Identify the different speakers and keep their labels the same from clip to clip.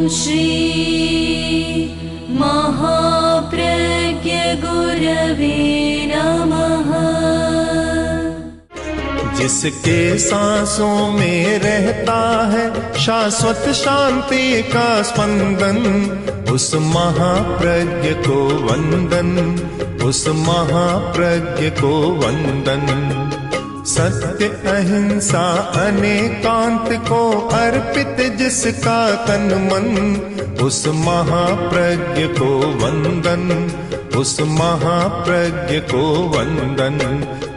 Speaker 1: श्री महाप्रज्ञ गुरवे नमः।
Speaker 2: जिसके सांसों में रहता है शाश्वत शांति का स्पंदन, उस महाप्रज्ञ को वंदन, उस महाप्रज्ञ को वंदन। सत्य अहिंसा अनेकांत को अर्पित जिसका तन मन, उस महाप्रज्ञ को वंदन, उस महाप्रज्ञ को वंदन।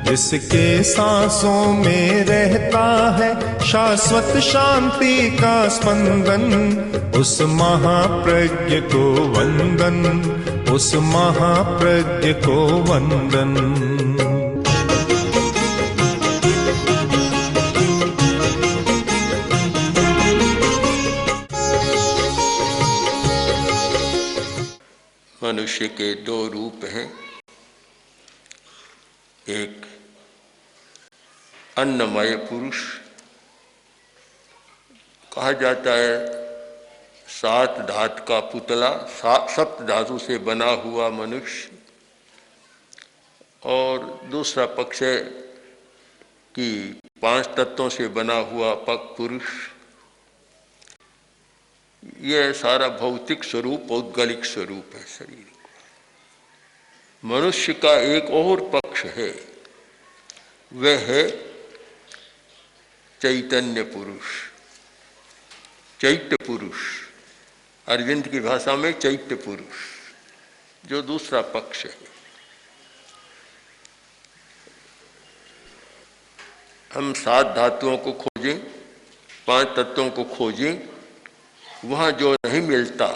Speaker 2: जिसके सांसों में रहता है शाश्वत शांति का स्पंदन, उस महाप्रज्ञ को वंदन, उस महाप्रज्ञ को वंदन।
Speaker 3: मनुष्य के दो रूप हैं, एक अन्नमय पुरुष कहा जाता है, 7 धातु का पुतला, 7 धातु से बना हुआ मनुष्य, और दूसरा पक्ष है कि 5 तत्वों से बना हुआ पुरुष। यह सारा भौतिक स्वरूप, पौद्गलिक स्वरूप है शरीर का। मनुष्य का एक और पक्ष है, वह है चैतन्य पुरुष, चैत्य पुरुष। अरविंद की भाषा में चैत्य पुरुष, जो दूसरा पक्ष है। हम 7 धातुओं को खोजें, 5 तत्वों को खोजें, वहाँ जो नहीं मिलता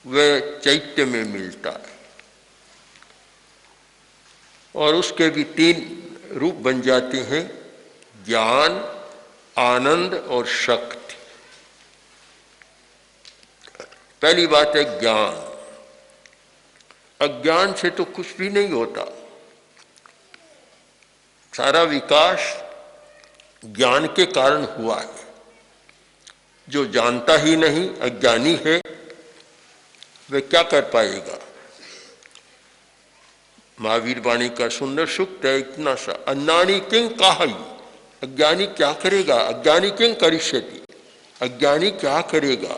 Speaker 3: वह चैत्य में मिलता है। और उसके भी 3 रूप बन जाते हैं, ज्ञान, आनंद और शक्ति। पहली बात है ज्ञान। अज्ञान से तो कुछ भी नहीं होता। सारा विकास ज्ञान के कारण हुआ है। जो जानता ही नहीं, अज्ञानी है, वह क्या कर पाएगा। महावीर वाणी का सुंदर सूक्त है इतना सा, अन्नानी किं काहि, अज्ञानी क्या करेगा। अज्ञानी किं करिष्यति, अज्ञानी क्या करेगा।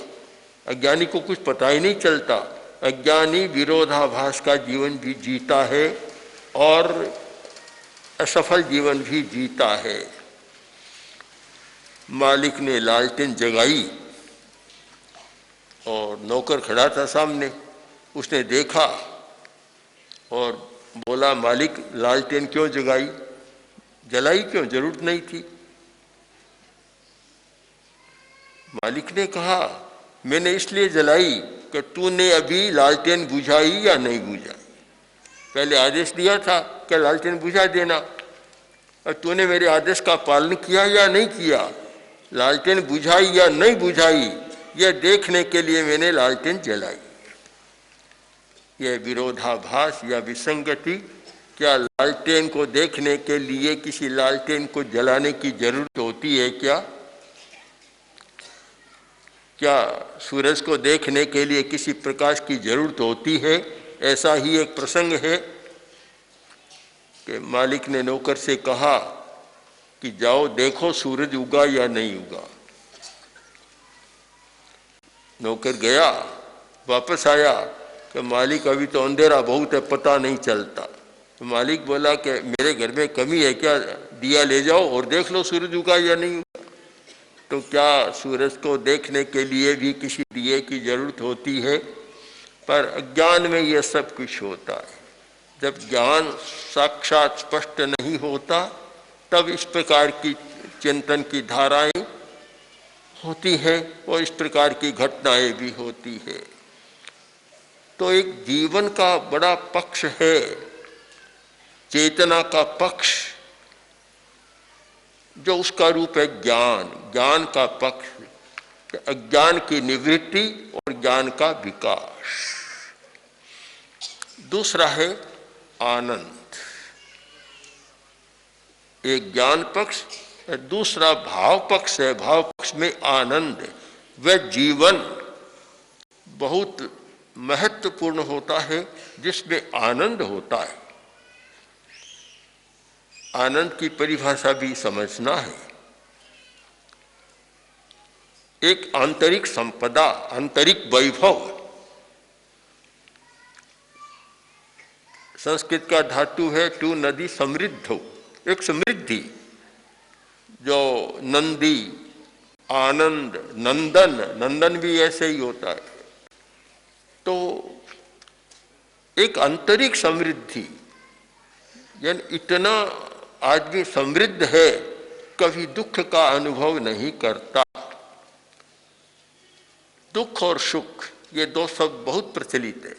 Speaker 3: अज्ञानी को कुछ पता ही नहीं चलता। अज्ञानी विरोधाभास का जीवन भी जीता है और असफल जीवन भी जीता है। मालिक ने लालटेन जगाई और नौकर खड़ा था सामने। उसने देखा और बोला, मालिक लालटेन क्यों जगाई, जलाई क्यों, जरूरत नहीं थी। मालिक ने कहा, मैंने इसलिए जलाई कि तूने अभी लालटेन बुझाई या नहीं बुझाई। पहले आदेश दिया था कि लालटेन बुझा देना, और तूने मेरे आदेश का पालन किया या नहीं किया। लालटेन बुझाई या नहीं बुझाई, यह देखने के लिए मैंने लालटेन जलाई। यह विरोधाभास या विसंगति, क्या लालटेन को देखने के लिए किसी लालटेन को जलाने की जरूरत होती है क्या? क्या सूरज को देखने के लिए किसी प्रकाश की जरूरत होती है? ऐसा ही एक प्रसंग है कि मालिक ने नौकर से कहा कि जाओ देखो सूरज उगा या नहीं उगा। नौकर गया, वापस आया कि मालिक अभी तो अंधेरा बहुत है, पता नहीं चलता। तो मालिक बोला कि मेरे घर में कमी है क्या, दिया ले जाओ और देख लो सूरज उगा या नहीं उगा। तो क्या सूरज को देखने के लिए भी किसी दिए की जरूरत होती है? पर अज्ञान में यह सब कुछ होता है। जब ज्ञान साक्षात स्पष्ट नहीं होता, तब इस प्रकार की चिंतन की धाराएं होती हैं और इस प्रकार की घटनाएं भी होती है। तो एक जीवन का बड़ा पक्ष है, चेतना का पक्ष, जो उसका रूप है ज्ञान। ज्ञान का पक्ष, अज्ञान की निवृत्ति और ज्ञान का विकास। दूसरा है आनंद। एक ज्ञान पक्ष, दूसरा भाव पक्ष है। भाव पक्ष में आनंद, वह जीवन बहुत महत्वपूर्ण होता है जिसमें आनंद होता है। आनंद की परिभाषा भी समझना है। एक आंतरिक संपदा, आंतरिक वैभव। संस्कृत का धातु है टू नदी समृद्ध हो, एक समृद्धि जो नंदी, आनंद, नंदन, नंदन भी ऐसे ही होता है। तो एक आंतरिक समृद्धि, यानी इतना आदमी समृद्ध है कभी दुख का अनुभव नहीं करता। दुख और सुख ये दो शब्द बहुत प्रचलित है।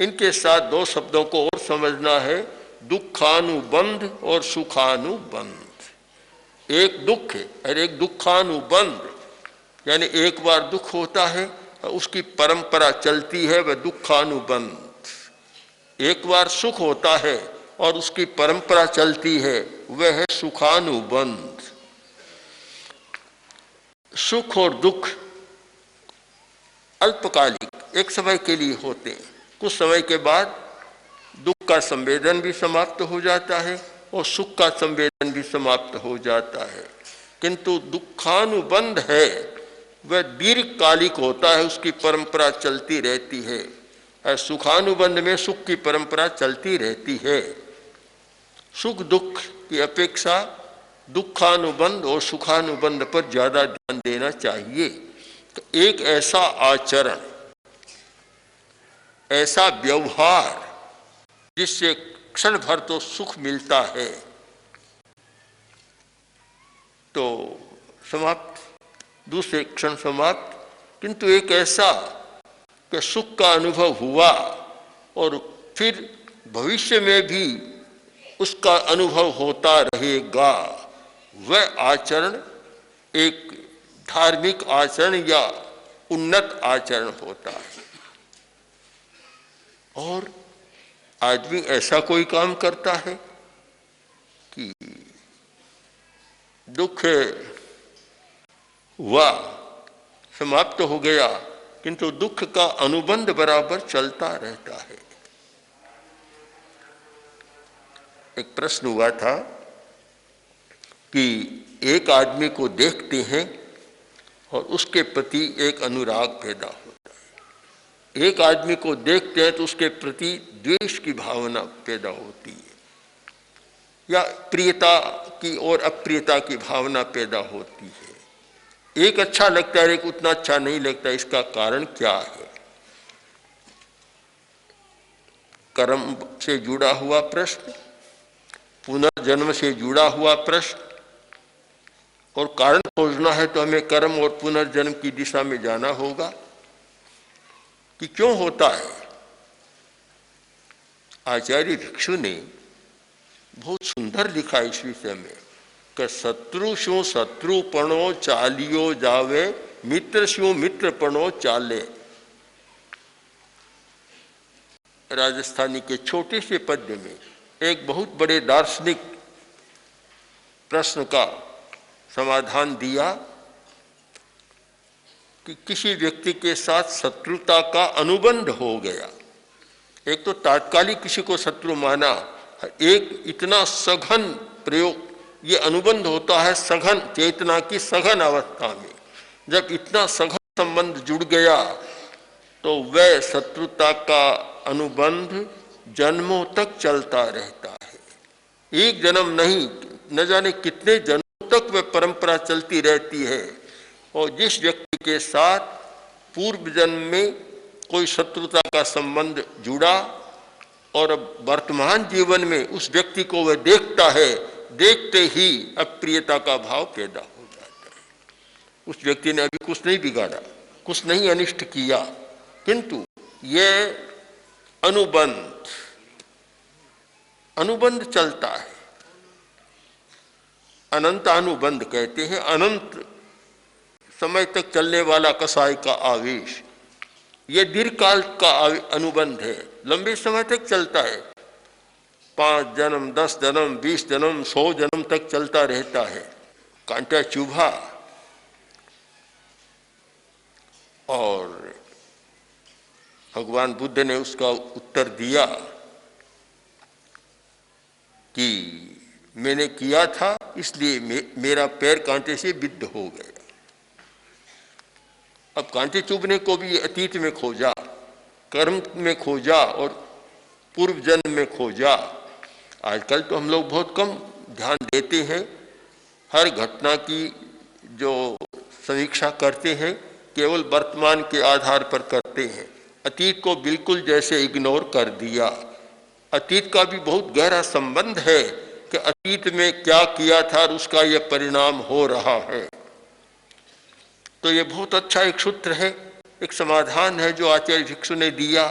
Speaker 3: इनके साथ दो शब्दों को और समझना है, दुखानुबंध और सुखानुबंध। एक दुख है और एक दुखानुबंध, यानी एक बार दुख होता है और उसकी परंपरा चलती है, वह दुखानुबंध। एक बार सुख होता है और उसकी परंपरा चलती है, वह है सुखानुबंध। सुख और दुख अल्पकालिक, एक समय के लिए होते हैं। कुछ समय के बाद दुख का संवेदन भी समाप्त हो जाता है और सुख का संवेदन भी समाप्त हो जाता है। किंतु दुखानुबंध है वह दीर्घकालिक होता है, उसकी परंपरा चलती रहती है। और सुखानुबंध में सुख की परंपरा चलती रहती है। सुख दुख की अपेक्षा दुखानुबंध और सुखानुबंध पर ज्यादा ध्यान देना चाहिए। तो एक ऐसा आचरण, ऐसा व्यवहार जिससे क्षण भर तो सुख मिलता है तो समाप्त, दूसरे क्षण समाप्त, किंतु एक ऐसा कि सुख का अनुभव हुआ और फिर भविष्य में भी उसका अनुभव होता रहेगा, वह आचरण एक धार्मिक आचरण या उन्नत आचरण होता है। और आदमी ऐसा कोई काम करता है कि दुख हुआ, समाप्त हो गया, किंतु दुख का अनुबंध बराबर चलता रहता है। एक प्रश्न हुआ था कि एक आदमी को देखते हैं और उसके प्रति एक अनुराग पैदा होता है। एक आदमी को देखते हैं तो उसके प्रति द्वेष की भावना पैदा होती है, या प्रियता की और अप्रियता की भावना पैदा होती है। एक अच्छा लगता है, एक उतना अच्छा नहीं लगता। इसका कारण क्या है? कर्म से जुड़ा हुआ प्रश्न, पुनर्जन्म से जुड़ा हुआ प्रश्न। और कारण खोजना है तो हमें कर्म और पुनर्जन्म की दिशा में जाना होगा कि क्यों होता है। आचार्य भिक्षु ने बहुत सुंदर लिखा इस विषय में कि शत्रु शू शत्रुपणो चालियो जावे, मित्र शू मित्रपणो चाले। राजस्थानी के छोटे से पद्य में एक बहुत बड़े दार्शनिक प्रश्न का समाधान दिया कि किसी व्यक्ति के साथ शत्रुता का अनुबंध हो गया। एक तो तात्कालिक किसी को शत्रु माना, एक इतना सघन प्रयोग, ये अनुबंध होता है सघन चेतना की सघन अवस्था में। जब इतना सघन संबंध जुड़ गया तो वह शत्रुता का अनुबंध जन्मों तक चलता रहता है। एक जन्म नहीं, न जाने कितने जन्मों तक वह परंपरा चलती रहती है। और जिस व्यक्ति के साथ पूर्व जन्म में कोई शत्रुता का संबंध जुड़ा और अब वर्तमान जीवन में उस व्यक्ति को वह देखता है, देखते ही अप्रियता का भाव पैदा हो जाता है। उस व्यक्ति ने अभी कुछ नहीं बिगाड़ा, कुछ नहीं अनिष्ट किया, किंतु यह अनुबंध चलता है। अनंत अनुबंध कहते हैं, अनंत समय तक चलने वाला कसाई का आवेश। यह दीर्घकाल का अनुबंध है, लंबे समय तक चलता है। 5 जन्म, 10 जन्म, 20 जन्म, 100 जन्म तक चलता रहता है। कांटा चुभा और भगवान बुद्ध ने उसका उत्तर दिया कि मैंने किया था, इसलिए मेरा पैर कांटे से बिद्ध हो गया। अब कांटे चुभने को भी अतीत में खोजा, कर्म में खोजा और पूर्व जन्म में खोजा। आजकल तो हम लोग बहुत कम ध्यान देते हैं, हर घटना की जो समीक्षा करते हैं केवल वर्तमान के आधार पर करते हैं, अतीत को बिल्कुल जैसे इग्नोर कर दिया। अतीत का भी बहुत गहरा संबंध है कि अतीत में क्या किया था और उसका यह परिणाम हो रहा है। तो ये बहुत अच्छा एक सूत्र है, एक समाधान है जो आचार्य भिक्षु ने दिया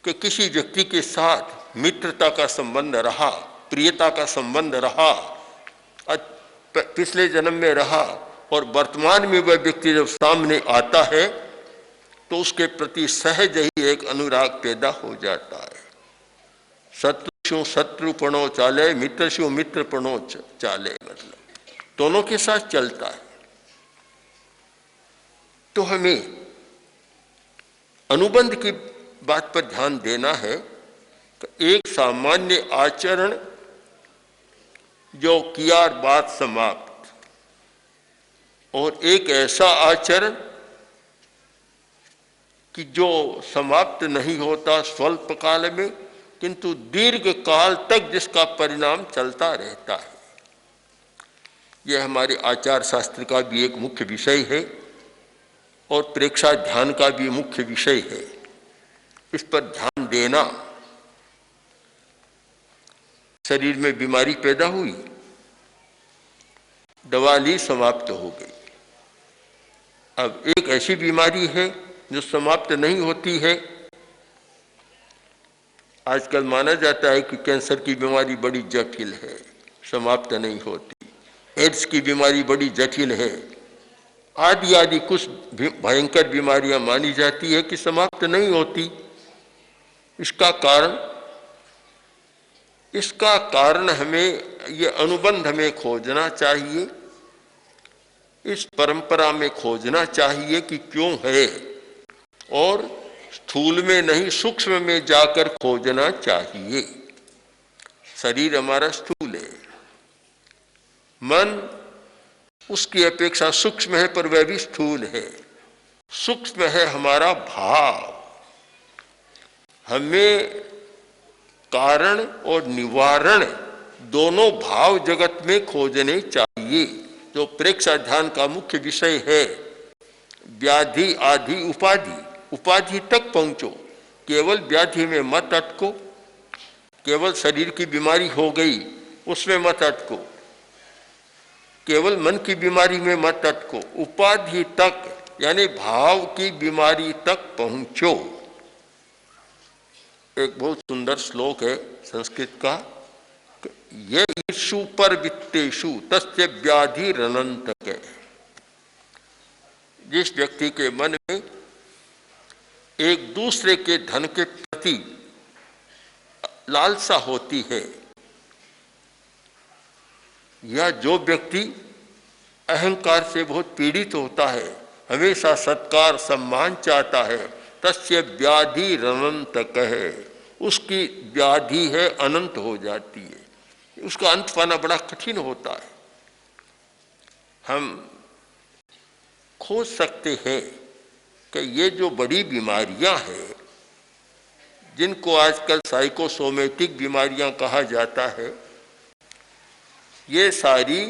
Speaker 3: कि किसी व्यक्ति के साथ मित्रता का संबंध रहा, प्रियता का संबंध रहा, पिछले जन्म में रहा, और वर्तमान में वह व्यक्ति जब सामने आता है तो उसके प्रति सहज ही एक अनुराग पैदा हो जाता है। शत्रु शत्रुपणो चाले, मित्र मित्रपणो चाले, मतलब दोनों के साथ चलता है। तो हमें अनुबंध की बात पर ध्यान देना है कि एक सामान्य आचरण जो किया और बात समाप्त, और एक ऐसा आचरण कि जो समाप्त नहीं होता स्वल्प काल में किंतु दीर्घ काल तक जिसका परिणाम चलता रहता है। यह हमारे आचार शास्त्र का भी एक मुख्य विषय है और प्रेक्षा ध्यान का भी मुख्य विषय है। इस पर ध्यान देना। शरीर में बीमारी पैदा हुई, दवा ली, समाप्त हो गई। अब एक ऐसी बीमारी है जो समाप्त नहीं होती है। आजकल माना जाता है कि कैंसर की बीमारी बड़ी जटिल है, समाप्त नहीं होती। एड्स की बीमारी बड़ी जटिल है, आदि आदि कुछ भयंकर बीमारियां मानी जाती है कि समाप्त नहीं होती। इसका कारण हमें ये अनुबंध में खोजना चाहिए, इस परंपरा में खोजना चाहिए कि क्यों है, और स्थूल में नहीं सूक्ष्म में जाकर खोजना चाहिए। शरीर हमारा स्थूल है, मन उसकी अपेक्षा सूक्ष्म है पर वह भी स्थूल है। सूक्ष्म है हमारा भाव। हमें कारण और निवारण दोनों भाव जगत में खोजने चाहिए, जो प्रेक्षा ध्यान का मुख्य विषय है। व्याधि आदि उपाधि, उपाधि तक पहुंचो, केवल व्याधि में मत अटको, केवल शरीर की बीमारी हो गई उसमें मत अटको, केवल मन की बीमारी में मत अटको, उपाधि तक यानी भाव की बीमारी तक पहुंचो। एक बहुत सुंदर श्लोक है संस्कृत का, ये ईशु पर वित्तेषु तस्य व्याधि रनंतक। जिस व्यक्ति के मन में एक दूसरे के धन के प्रति लालसा होती है, या जो व्यक्ति अहंकार से बहुत पीड़ित होता है, हमेशा सत्कार सम्मान चाहता है, तस्य व्याधि अनंतक है, उसकी व्याधि है अनंत हो जाती है, उसका अंत पाना बड़ा कठिन होता है। हम खोज सकते हैं कि ये जो बड़ी बीमारियां हैं, जिनको आजकल साइकोसोमेटिक बीमारियां कहा जाता है, ये सारी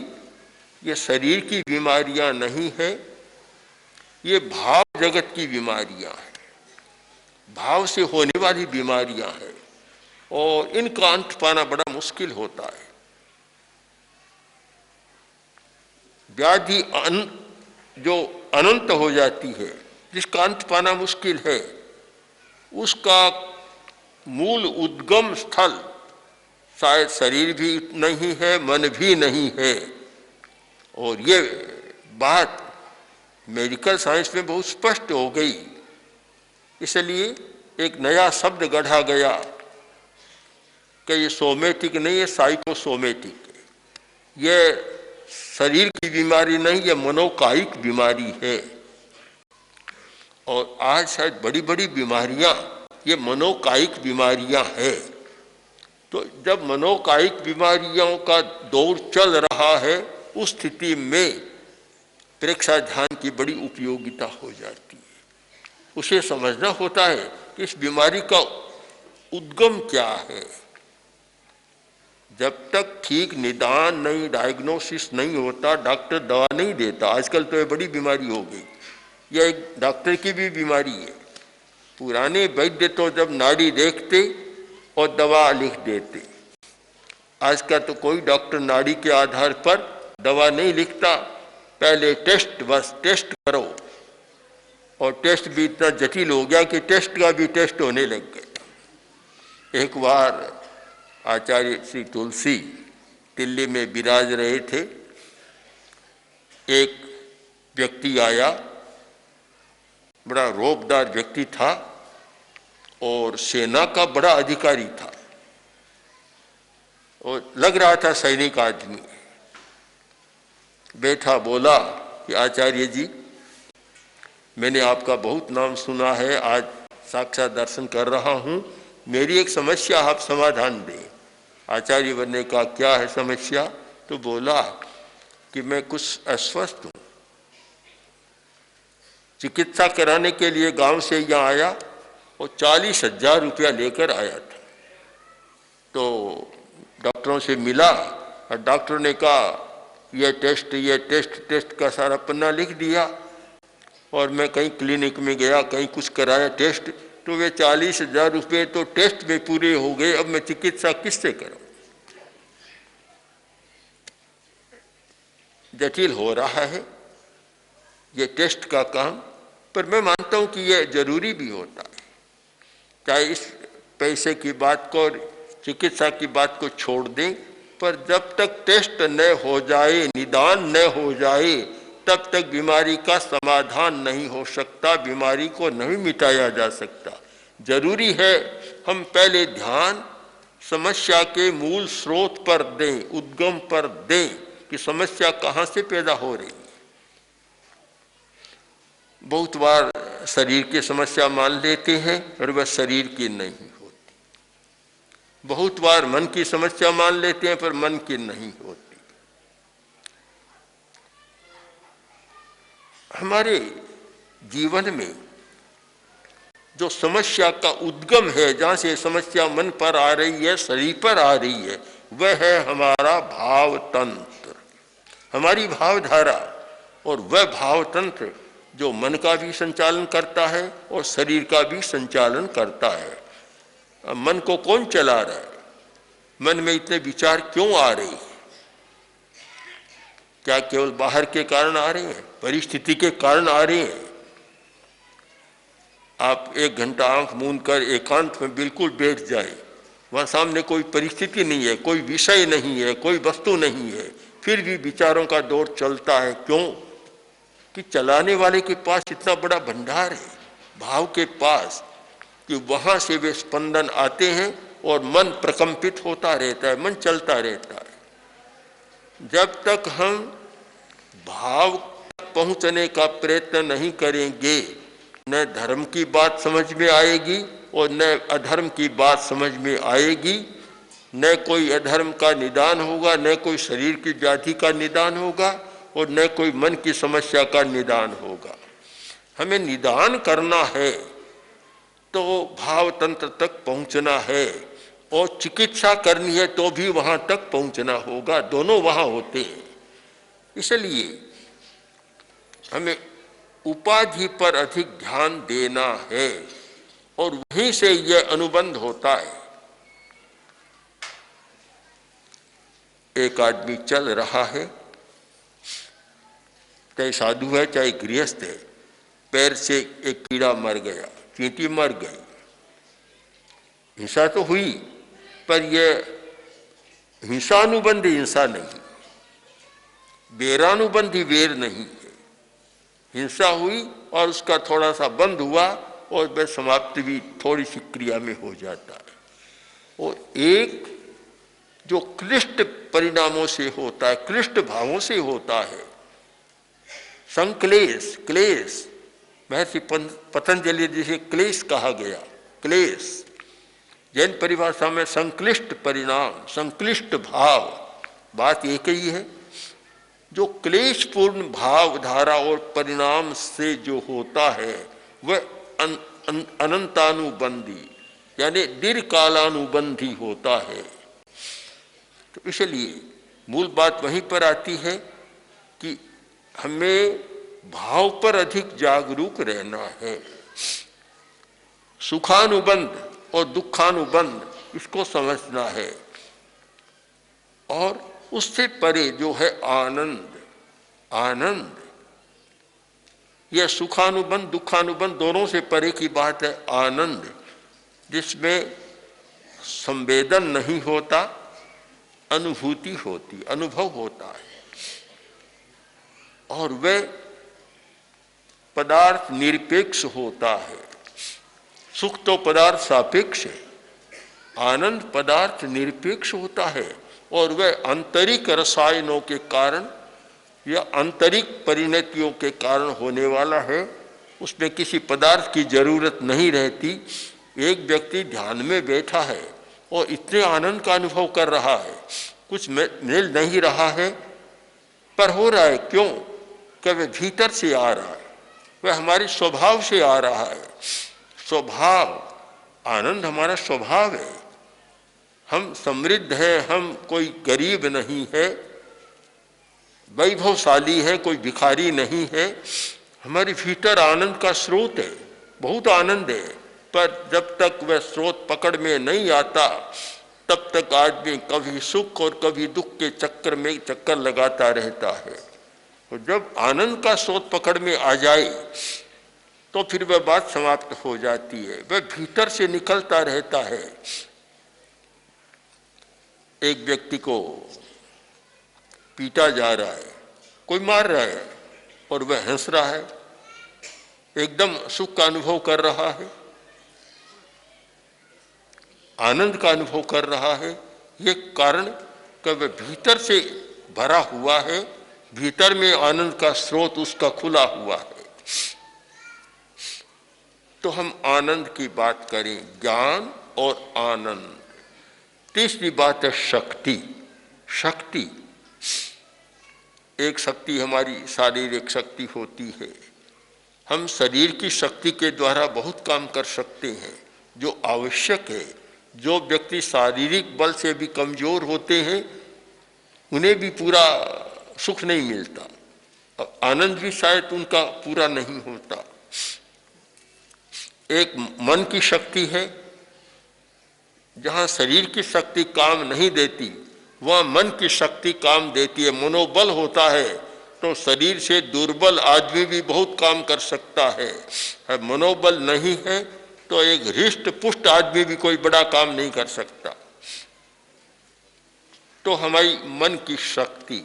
Speaker 3: ये शरीर की बीमारियां नहीं है, ये भाव जगत की बीमारियां हैं, भाव से होने वाली बीमारियां हैं, और इनका अंत पाना बड़ा मुश्किल होता है। व्याधि जो अनंत हो जाती है, जिसका अंत पाना मुश्किल है, उसका मूल उद्गम स्थल शायद शरीर भी नहीं है, मन भी नहीं है। और ये बात मेडिकल साइंस में बहुत स्पष्ट हो गई। इसलिए एक नया शब्द गढ़ा गया कि ये सोमेटिक नहीं है, साइकोसोमेटिक है। ये शरीर की बीमारी नहीं, ये मनोकायिक बीमारी है। और आज शायद बड़ी बड़ी बीमारियां ये मनोकायिक बीमारियां हैं। तो जब मनोकायिक बीमारियों का दौर चल रहा है, उस स्थिति में प्रेक्षा ध्यान की बड़ी उपयोगिता हो जाती है। उसे समझना होता है कि इस बीमारी का उद्गम क्या है। जब तक ठीक निदान नहीं, डायग्नोसिस नहीं होता, डॉक्टर दवा नहीं देता। आजकल तो ये बड़ी बीमारी हो गई, यह एक डॉक्टर की भी बीमारी है। पुराने वैद्य तो जब नाड़ी देखते और दवा लिख देते। आज का तो कोई डॉक्टर नाड़ी के आधार पर दवा नहीं लिखता। पहले टेस्ट, बस टेस्ट करो, और टेस्ट भी इतना जटिल हो गया कि टेस्ट का भी टेस्ट होने लग गया। एक बार आचार्य श्री तुलसी दिल्ली में विराज रहे थे। एक व्यक्ति आया, बड़ा रौबदार व्यक्ति था और सेना का बड़ा अधिकारी था और लग रहा था सैनिक आदमी। बैठा, बोला कि आचार्य जी, मैंने आपका बहुत नाम सुना है, आज साक्षात दर्शन कर रहा हूँ, मेरी एक समस्या आप समाधान दें। आचार्य ने कहा, क्या है समस्या? तो बोला कि मैं कुछ अस्वस्थ हूँ, चिकित्सा कराने के लिए गांव से यहाँ आया और 40,000 रुपया लेकर आया था। तो डॉक्टरों से मिला और डॉक्टर ने कहा ये टेस्ट का सारा पन्ना लिख दिया। और मैं कहीं क्लिनिक में गया, कहीं कुछ कराया टेस्ट, तो वे 40,000 रुपये तो टेस्ट में पूरे हो गए। अब मैं चिकित्सा किससे करूं? जटिल हो रहा है ये टेस्ट का काम, पर मैं मानता हूं कि ये जरूरी भी होता है। चाहे इस पैसे की बात को, चिकित्सा की बात को छोड़ दें, पर जब तक टेस्ट न हो जाए, निदान न हो जाए, तब तक बीमारी का समाधान नहीं हो सकता, बीमारी को नहीं मिटाया जा सकता। जरूरी है हम पहले ध्यान समस्या के मूल स्रोत पर दें, उद्गम पर दें कि समस्या कहाँ से पैदा हो रही है। बहुत बार शरीर की समस्या मान लेते हैं और वह शरीर की नहीं होती। बहुत बार मन की समस्या मान लेते हैं पर मन की नहीं होती। हमारे जीवन में जो समस्या का उद्गम है, जहाँ से समस्या मन पर आ रही है, शरीर पर आ रही है, वह है हमारा भाव तंत्र, हमारी भावधारा। और वह भाव तंत्र जो मन का भी संचालन करता है और शरीर का भी संचालन करता है। अब मन को कौन चला रहा है? मन में इतने विचार क्यों आ रहे हैं? क्या केवल बाहर के कारण आ रहे हैं? परिस्थिति के कारण आ रहे हैं? आप 1 घंटा आंख मूंद कर एकांत में बिल्कुल बैठ जाए, वहां सामने कोई परिस्थिति नहीं है, कोई विषय नहीं है, कोई वस्तु नहीं है, फिर भी विचारों का दौर चलता है। क्यों? कि चलाने वाले के पास इतना बड़ा भंडार है भाव के पास, कि वहां से वे स्पंदन आते हैं और मन प्रकंपित होता रहता है, मन चलता रहता है। जब तक हम भाव तक पहुंचने का प्रयत्न नहीं करेंगे, न धर्म की बात समझ में आएगी और न अधर्म की बात समझ में आएगी। न कोई अधर्म का निदान होगा, न कोई शरीर की व्याधि का निदान होगा और न कोई मन की समस्या का निदान होगा। हमें निदान करना है तो भाव तंत्र तक पहुंचना है, और चिकित्सा करनी है तो भी वहां तक पहुंचना होगा। दोनों वहां होते हैं। इसलिए हमें उपाधि पर अधिक ध्यान देना है और वहीं से यह अनुबंध होता है। एक आदमी चल रहा है, चाहे साधु है चाहे गृहस्थ है, पैर से एक कीड़ा मर गया, चींटी मर गई। हिंसा तो हुई, पर यह हिंसानुबंधी हिंसा नहीं, वेरानुबंधी वेर नहीं है। हिंसा हुई और उसका थोड़ा सा बंद हुआ और वह समाप्ति भी थोड़ी सी क्रिया में हो जाता है। और एक जो क्लिष्ट परिणामों से होता है, क्लिष्ट भावों से होता है, संक्लेश, क्लेश, महर्षि पतंजलि जिसे क्लेश कहा गया, क्लेश जैन परिभाषा में संक्लिष्ट परिणाम, संक्लिष्ट भाव, बात एक ही है। जो क्लेशपूर्ण भाव धारा और परिणाम से जो होता है वह अनंतानुबंधी यानी दीर्घकालानुबंधी होता है। तो इसलिए मूल बात वहीं पर आती है कि हमें भाव पर अधिक जागरूक रहना है। सुखानुबंध और दुखानुबंध इसको समझना है, और उससे परे जो है आनंद, आनंद यह सुखानुबंध दुखानुबंध दोनों से परे की बात है। आनंद जिसमें संवेदन नहीं होता, अनुभूति होती, अनुभव होता है, और वह पदार्थ निरपेक्ष होता है। सुख तो पदार्थ सापेक्ष है, आनंद पदार्थ निरपेक्ष होता है, और वह आंतरिक रसायनों के कारण या आंतरिक परिणतियों के कारण होने वाला है। उसमें किसी पदार्थ की जरूरत नहीं रहती। एक व्यक्ति ध्यान में बैठा है और इतने आनंद का अनुभव कर रहा है, कुछ मिल नहीं रहा है, पर हो रहा है। क्यों? कि वह भीतर से आ रहा है, वह हमारे स्वभाव से आ रहा है। स्वभाव, आनंद हमारा स्वभाव है। हम समृद्ध हैं, हम कोई गरीब नहीं है, वैभवशाली है, कोई भिखारी नहीं है। हमारे भीतर आनंद का स्रोत है, बहुत आनंद है, पर जब तक वह स्रोत पकड़ में नहीं आता तब तक आदमी कभी सुख और कभी दुख के चक्कर में चक्कर लगाता रहता है। और जब आनंद का स्रोत पकड़ में आ जाए तो फिर वह बात समाप्त हो जाती है, वह भीतर से निकलता रहता है। एक व्यक्ति को पीटा जा रहा है, कोई मार रहा है और वह हंस रहा है, एकदम सुख का अनुभव कर रहा है, आनंद का अनुभव कर रहा है। ये कारण कि वह भीतर से भरा हुआ है, भीतर में आनंद का स्रोत उसका खुला हुआ है। तो हम आनंद की बात करें, ज्ञान और आनंद। तीसरी बात है शक्ति। शक्ति, एक शक्ति हमारी शारीरिक शक्ति होती है। हम शरीर की शक्ति के द्वारा बहुत काम कर सकते हैं जो आवश्यक है। जो व्यक्ति शारीरिक बल से भी कमजोर होते हैं उन्हें भी पूरा सुख नहीं मिलता, और आनंद भी शायद उनका पूरा नहीं होता। एक मन की शक्ति है, जहाँ शरीर की शक्ति काम नहीं देती वहाँ मन की शक्ति काम देती है। मनोबल होता है तो शरीर से दुर्बल आदमी भी बहुत काम कर सकता है। मनोबल नहीं है तो एक हृष्ट पुष्ट आदमी भी कोई बड़ा काम नहीं कर सकता। तो हमारी मन की शक्ति,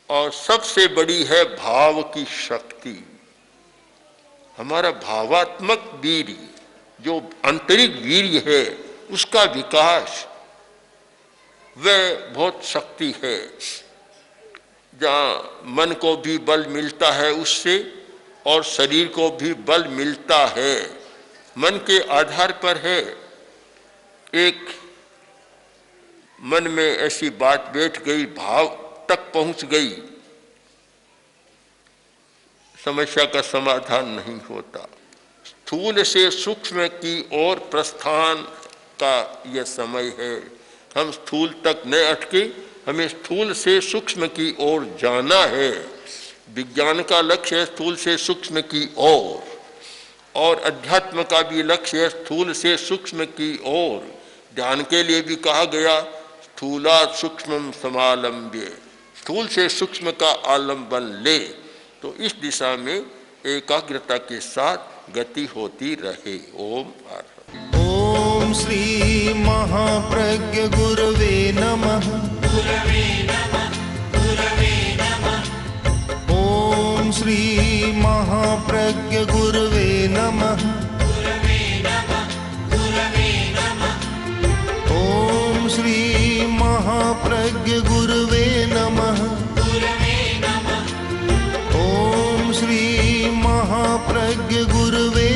Speaker 3: और सबसे बड़ी है भाव की शक्ति। हमारा भावात्मक वीर्य, जो आंतरिक वीर्य है, उसका विकास, वह बहुत शक्ति है। जहाँ मन को भी बल मिलता है उससे, और शरीर को भी बल मिलता है। मन के आधार पर है। एक मन में ऐसी बात बैठ गई, भाव तक पहुंच गई, समस्या का समाधान नहीं होता। स्थूल से सूक्ष्म की ओर प्रस्थान का यह समय है। हम स्थूल तक न अटके, हमें स्थूल से सूक्ष्म की ओर जाना है। विज्ञान का लक्ष्य है स्थूल से सूक्ष्म की ओर, और अध्यात्म का भी लक्ष्य है स्थूल से सूक्ष्म की ओर। ध्यान के लिए भी कहा गया स्थूलात् सूक्ष्मं समालम्ब्य, स्थूल से सूक्ष्म का आलम्बन ले। तो इस दिशा में एकाग्रता के साथ गति होती रहे। ओम
Speaker 2: ओम श्री महाप्रज्ञ गुरवे नमः। ओम श्री महाप्रज्ञ गुरवे नमः। ओम श्री महाप्रज्ञ गुरवे नमः। ओम श्री महा महाप्रज्ञ गुरवे